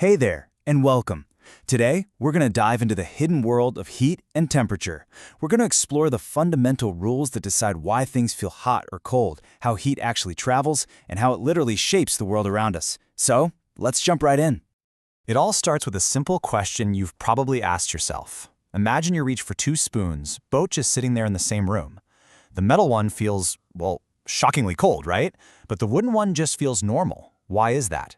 Hey there, and welcome. Today, we're going to dive into the hidden world of heat and temperature. We're going to explore the fundamental rules that decide why things feel hot or cold, how heat actually travels, and how it literally shapes the world around us. So, let's jump right in. It all starts with a simple question you've probably asked yourself. Imagine you reach for two spoons, both just sitting there in the same room. The metal one feels, well, shockingly cold, right? But the wooden one just feels normal. Why is that?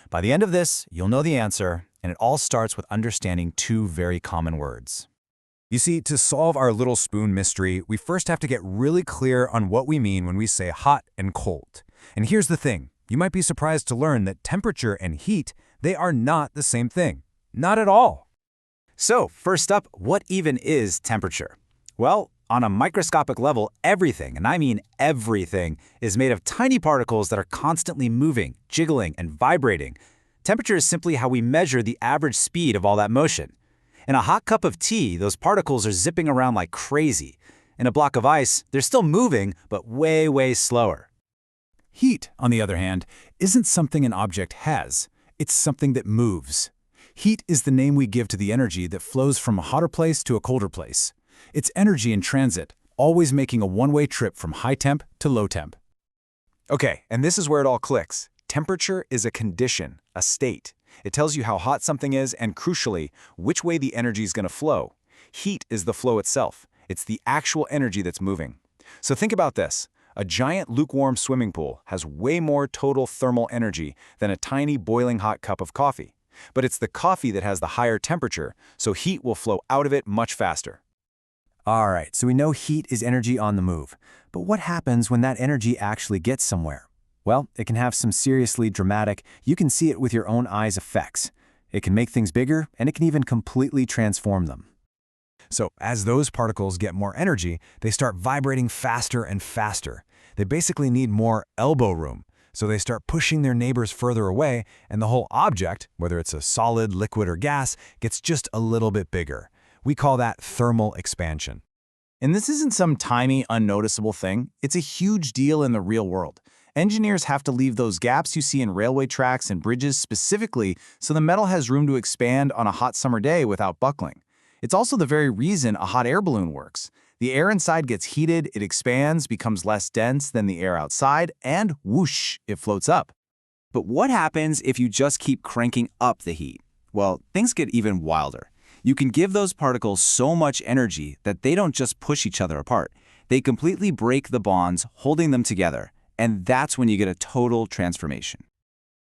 By the end of this, you'll know the answer, and it all starts with understanding two very common words. You see, to solve our little spoon mystery, we first have to get really clear on what we mean when we say hot and cold. And here's the thing. You might be surprised to learn that temperature and heat, they are not the same thing. Not at all. So, first up, what even is temperature? Well, on a microscopic level, everything, and I mean everything, is made of tiny particles that are constantly moving, jiggling, and vibrating. Temperature is simply how we measure the average speed of all that motion. In a hot cup of tea, those particles are zipping around like crazy. In a block of ice, they're still moving, but way, way slower. Heat, on the other hand, isn't something an object has. It's something that moves. Heat is the name we give to the energy that flows from a hotter place to a colder place. It's energy in transit, always making a one-way trip from high temp to low temp. Okay, and this is where it all clicks. Temperature is a condition, a state. It tells you how hot something is and, crucially, which way the energy is going to flow. Heat is the flow itself. It's the actual energy that's moving. So think about this. A giant lukewarm swimming pool has way more total thermal energy than a tiny boiling hot cup of coffee. But it's the coffee that has the higher temperature, so heat will flow out of it much faster. All right, so we know heat is energy on the move. But what happens when that energy actually gets somewhere? Well, it can have some seriously dramatic, you can see it with your own eyes effects. It can make things bigger, and it can even completely transform them. So as those particles get more energy, they start vibrating faster and faster. They basically need more elbow room. So they start pushing their neighbors further away, and the whole object, whether it's a solid, liquid, or gas, gets just a little bit bigger. We call that thermal expansion. And this isn't some tiny, unnoticeable thing. It's a huge deal in the real world. Engineers have to leave those gaps you see in railway tracks and bridges specifically so the metal has room to expand on a hot summer day without buckling. It's also the very reason a hot air balloon works. The air inside gets heated, it expands, becomes less dense than the air outside, and whoosh, it floats up. But what happens if you just keep cranking up the heat? Well, things get even wilder. You can give those particles so much energy that they don't just push each other apart. They completely break the bonds holding them together, and that's when you get a total transformation.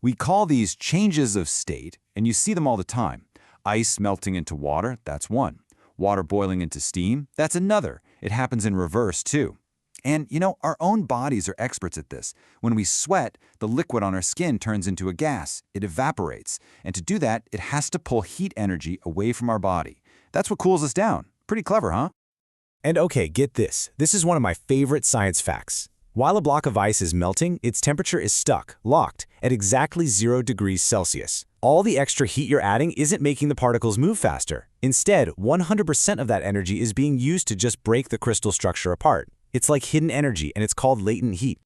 We call these changes of state, and you see them all the time. Ice melting into water, that's one. Water boiling into steam, that's another. It happens in reverse, too. And, our own bodies are experts at this. When we sweat, the liquid on our skin turns into a gas. It evaporates. And to do that, it has to pull heat energy away from our body. That's what cools us down. Pretty clever, huh? And okay, get this. This is one of my favorite science facts. While a block of ice is melting, its temperature is stuck, locked, at exactly 0 degrees Celsius. All the extra heat you're adding isn't making the particles move faster. Instead, 100% of that energy is being used to just break the crystal structure apart. It's like hidden energy, and it's called latent heat.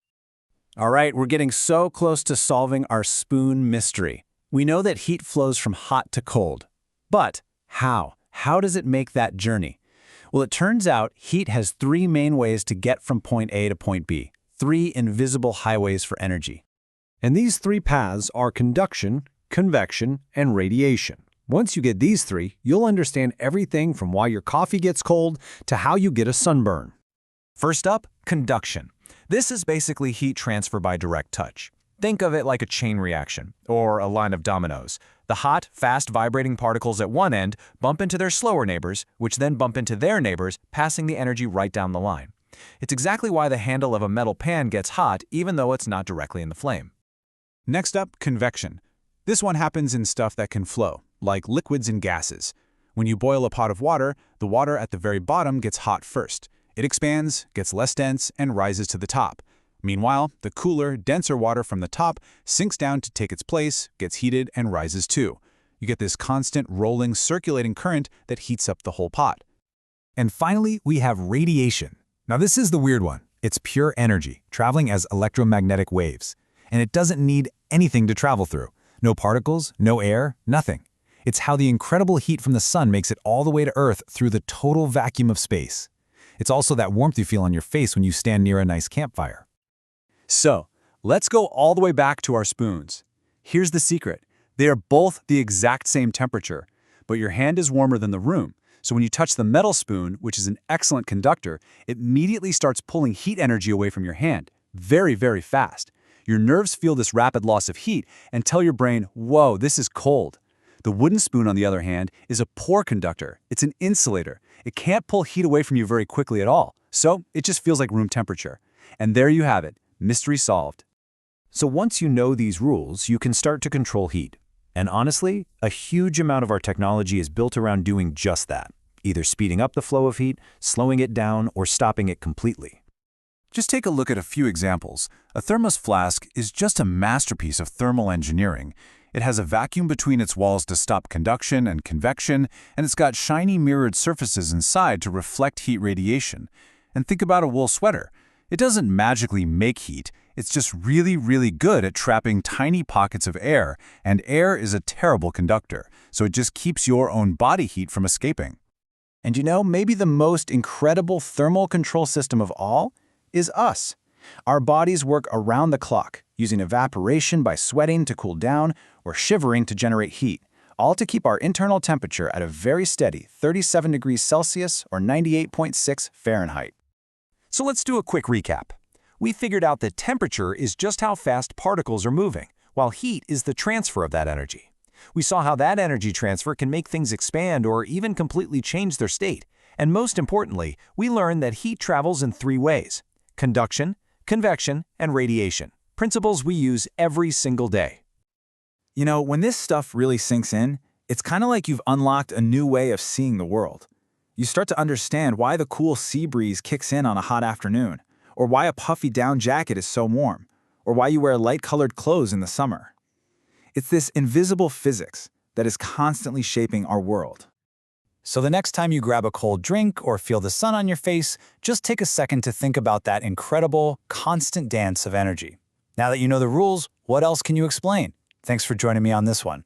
All right, we're getting so close to solving our spoon mystery. We know that heat flows from hot to cold. But how? How does it make that journey? Well, it turns out heat has three main ways to get from point A to point B. Three invisible highways for energy. And these three paths are conduction, convection, and radiation. Once you get these three, you'll understand everything from why your coffee gets cold to how you get a sunburn. First up, conduction. This is basically heat transfer by direct touch. Think of it like a chain reaction, or a line of dominoes. The hot, fast vibrating particles at one end bump into their slower neighbors, which then bump into their neighbors, passing the energy right down the line. It's exactly why the handle of a metal pan gets hot even though it's not directly in the flame. Next up, convection. This one happens in stuff that can flow, like liquids and gases. When you boil a pot of water, the water at the very bottom gets hot first. It expands, gets less dense, and rises to the top. Meanwhile, the cooler, denser water from the top sinks down to take its place, gets heated, and rises too. You get this constant, rolling, circulating current that heats up the whole pot. And finally, we have radiation. Now this is the weird one. It's pure energy, traveling as electromagnetic waves. And it doesn't need anything to travel through. No particles, no air, nothing. It's how the incredible heat from the sun makes it all the way to Earth through the total vacuum of space. It's also that warmth you feel on your face when you stand near a nice campfire. So, let's go all the way back to our spoons. Here's the secret. They are both the exact same temperature, but your hand is warmer than the room. So when you touch the metal spoon, which is an excellent conductor, it immediately starts pulling heat energy away from your hand, very, very fast. Your nerves feel this rapid loss of heat and tell your brain, whoa, this is cold. The wooden spoon, on the other hand, is a poor conductor. It's an insulator. It can't pull heat away from you very quickly at all, so it just feels like room temperature. And there you have it, mystery solved. So once you know these rules, you can start to control heat. And honestly, a huge amount of our technology is built around doing just that, either speeding up the flow of heat, slowing it down, or stopping it completely. Just take a look at a few examples. A thermos flask is just a masterpiece of thermal engineering. It has a vacuum between its walls to stop conduction and convection, and it's got shiny mirrored surfaces inside to reflect heat radiation. And think about a wool sweater. It doesn't magically make heat. It's just really, really good at trapping tiny pockets of air, and air is a terrible conductor, so it just keeps your own body heat from escaping. And you know, maybe the most incredible thermal control system of all is us. Our bodies work around the clock, using evaporation by sweating to cool down or shivering to generate heat, all to keep our internal temperature at a very steady 37 degrees Celsius or 98.6 Fahrenheit. So let's do a quick recap. We figured out that temperature is just how fast particles are moving, while heat is the transfer of that energy. We saw how that energy transfer can make things expand or even completely change their state. And most importantly, we learned that heat travels in three ways: conduction, convection, and radiation, principles we use every single day. You know, when this stuff really sinks in, it's kind of like you've unlocked a new way of seeing the world. You start to understand why the cool sea breeze kicks in on a hot afternoon, or why a puffy down jacket is so warm, or why you wear light-colored clothes in the summer. It's this invisible physics that is constantly shaping our world. So the next time you grab a cold drink or feel the sun on your face, just take a second to think about that incredible, constant dance of energy. Now that you know the rules, what else can you explain? Thanks for joining me on this one.